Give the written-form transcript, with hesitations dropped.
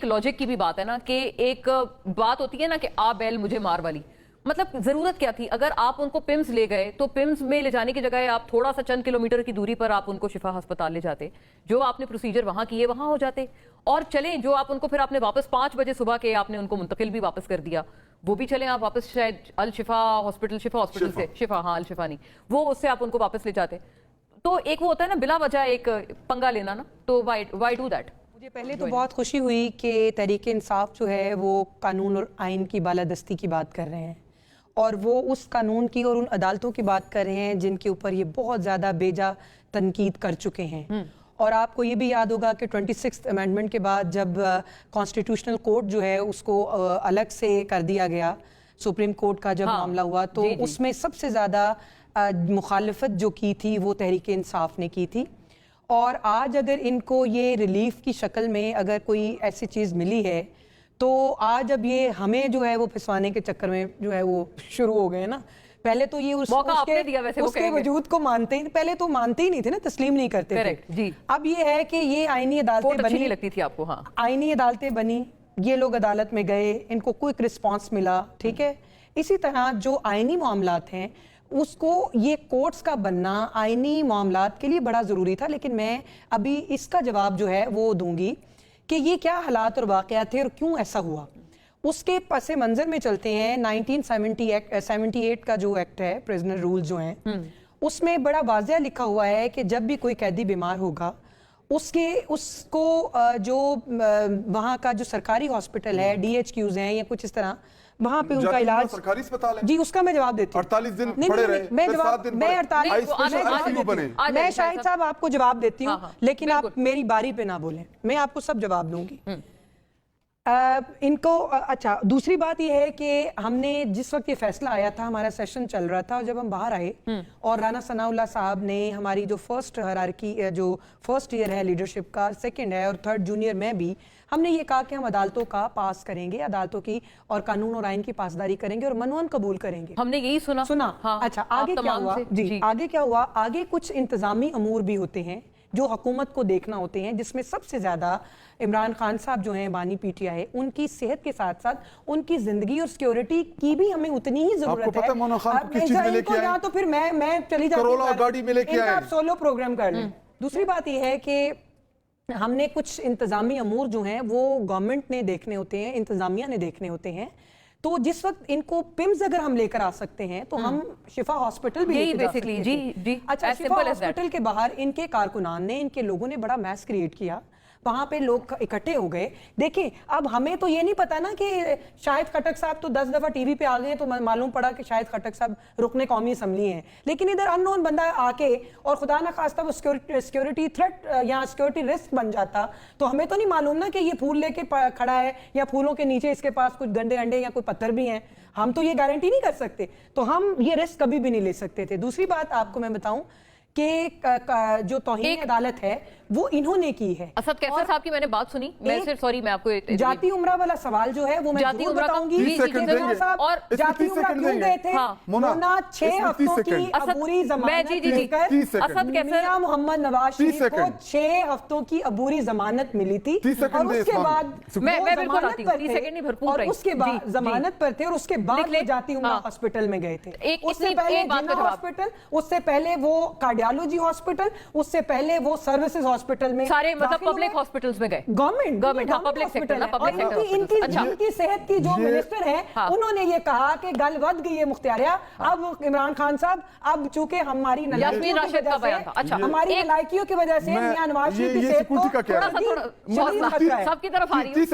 Logic की भी बात है ना कि एक बात होती है ना कि आ बैल मुझे मार वाली, मतलब जरूरत क्या थी? अगर आप उनको पिम्स ले गए तो पिम्स में ले जाने की जगह आप थोड़ा सा चंद किलोमीटर की दूरी पर आप उनको शिफा अस्पताल ले जाते, जो आपने प्रोसीजर वहां किए वहां हो जाते, और चलें जो आप उनको फिर आपने वापस 5 बजे सुबह के आपने उनको मुंतकिल भी वापस कर दिया, वो भी चलें आप वापस शायद अल शिफा हॉस्पिटल से शिफा, हाँ अल शिफा नहीं, वो उससे आप उनको वापस ले जाते। तो एक वो होता है ना बिला वजह एक पंगा लेना ना, तो वाई डू दैट? मुझे पहले तो बहुत खुशी हुई कि तहरीक इंसाफ जो है वो कानून और आइन की बालादस्ती की बात कर रहे हैं, और वो उस कानून की और उन अदालतों की बात कर रहे हैं जिनके ऊपर ये बहुत ज़्यादा बेजा तनकीद कर चुके हैं। और आपको ये भी याद होगा कि 26th अमेंडमेंट के बाद जब कॉन्स्टिट्यूशनल कोर्ट जो है उसको अलग से कर दिया गया, सुप्रीम कोर्ट का जब मामला हुआ, तो उसमें सबसे ज़्यादा मुखालफत जो की थी वो तहरीक इंसाफ ने की थी। और आज अगर इनको ये रिलीफ की शक्ल में अगर कोई ऐसी चीज़ मिली है, तो आज अब ये हमें जो है वो फिसवाने के चक्कर में जो है वो शुरू हो गए ना। पहले तो ये उसके वजूद को मानते ही, पहले तो मानते ही नहीं थे ना, तस्लीम नहीं करते थे जी। अब ये है कि ये आईनी अदालतें बनी, नहीं लगती थी आपको? हाँ, आईनी अदालतें बनी, ये लोग अदालत में गए, इनको क्विक रिस्पॉन्स मिला, ठीक है। इसी तरह जो आईनी मामलात हैं उसको ये कोर्ट्स का बनना आईनी मामलात के लिए बड़ा ज़रूरी था, लेकिन मैं अभी इसका जवाब जो है वो दूंगी कि ये क्या हालात और वाक़यात थे और क्यों ऐसा हुआ। उसके पस मंज़र में चलते हैं। 1978 का जो एक्ट है, प्रिजनर रूल जो हैं, उसमें बड़ा वाज़िया लिखा हुआ है कि जब भी कोई कैदी बीमार होगा उसको जो वहाँ का जो सरकारी हॉस्पिटल है, DHQs हैं या कुछ इस तरह, वहाँ पे उनका इलाज सरकारी अस्पताल है जी। उसका मैं जवाब देती हूँ। 48 दिन पड़े रहे, मैं शाहिद साहब आपको जवाब देती हूँ, लेकिन आप मेरी बारी पे ना बोलें, मैं आपको सब जवाब दूंगी। इनको अच्छा, दूसरी बात यह है कि हमने जिस वक्त ये फैसला आया था, हमारा सेशन चल रहा था, और जब हम बाहर आए और राना सनाउल्लाह साहब ने हमारी जो फर्स्ट हायरार्की, जो फर्स्ट ईयर है लीडरशिप का, सेकंड है और थर्ड जूनियर में भी, हमने ये कहा कि हम अदालतों का पास करेंगे, अदालतों की और कानून और आइन की पासदारी करेंगे और मनवन कबूल करेंगे। हमने यही सुना। हाँ, अच्छा, आगे क्या हुआ जी? आगे क्या हुआ? आगे कुछ इंतजामी अमूर भी होते हैं जो हुकूमत को देखना होते हैं, जिसमें सबसे ज्यादा इमरान खान साहब जो हैं बानी PTI, उनकी सेहत के साथ साथ उनकी जिंदगी और सिक्योरिटी की भी हमें उतनी ही जरूरत है। यहाँ तो फिर मैं चली जाती, आप सोलो प्रोग्राम कर लें। दूसरी बात यह है कि हमने कुछ इंतजामी अमूर जो हैं वो गवर्नमेंट ने देखने होते हैं, इंतजामिया ने देखने होते हैं। तो जिस वक्त इनको पिम्स अगर हम लेकर आ सकते हैं तो हम शिफा हॉस्पिटल भी लेकर जा सकते हैं। जी। अच्छा, शिफा हॉस्पिटल के बाहर इनके कारकुनान ने, इनके लोगों ने बड़ा मैस क्रिएट किया, वहां पे लोग इकट्ठे हो गए। देखिए, अब हमें तो ये नहीं पता ना कि शाहिद खटक साहब तो 10 दफा टीवी पे आ गए तो मालूम पड़ा कि शाहिद खटक साहब रुकने कौमी असम्बली हैं, लेकिन इधर अननोन बंदा आके और खुदा ना खास्ता वो सिक्योरिटी थ्रेट या सिक्योरिटी रिस्क बन जाता, तो हमें तो नहीं मालूम ना कि ये फूल लेके खड़ा है या फूलों के नीचे इसके पास कुछ गंदे अंडे या कोई पत्थर भी हैं। हम तो ये गारंटी नहीं कर सकते, तो हम ये रिस्क कभी भी नहीं ले सकते थे। दूसरी बात आपको मैं बताऊं कि जो तौहीन अदालत है वो इन्होंने की है। असद कैसर साहब की मैंने बात सुनी, मैं सिर्फ सॉरी मैं आपको जाती उम्रा वाला सवाल जो है वो मैं जरूर बताऊंगी। और जाती उम्रा क्यों गए थे? मोना 6 हफ्तों की अबूरी जमानत असद कैसर मोहम्मद नवाज शरीफ को 6 हफ्तों की अबूरी जमानत मिली थी, और उसके बाद और उसके बाद जमानत पर थे, और उसके बाद जाती उम्रा हॉस्पिटल में गए थे। उससे पहले हॉस्पिटल, उससे पहले वो कार्डियोलॉजी हॉस्पिटल, उससे पहले वो सर्विसेज हॉस्पिटल में, सारे मतलब पब्लिक हॉस्पिटल्स में गए। गवर्नमेंट हाँ, पब्लिक सेक्टर ना, पब्लिक सेक्टर। इनकी सेहत की जो मिनिस्टर है उन्होंने ये कहा कि गल वध गई है मुख्तियारिया। अब इमरान खान साहब, अब चूंकि हमारी नलायकियों की वजह से मियां नवाज शरीफ की सेहत को थोड़ा सा सबकी तरफ आ रही है।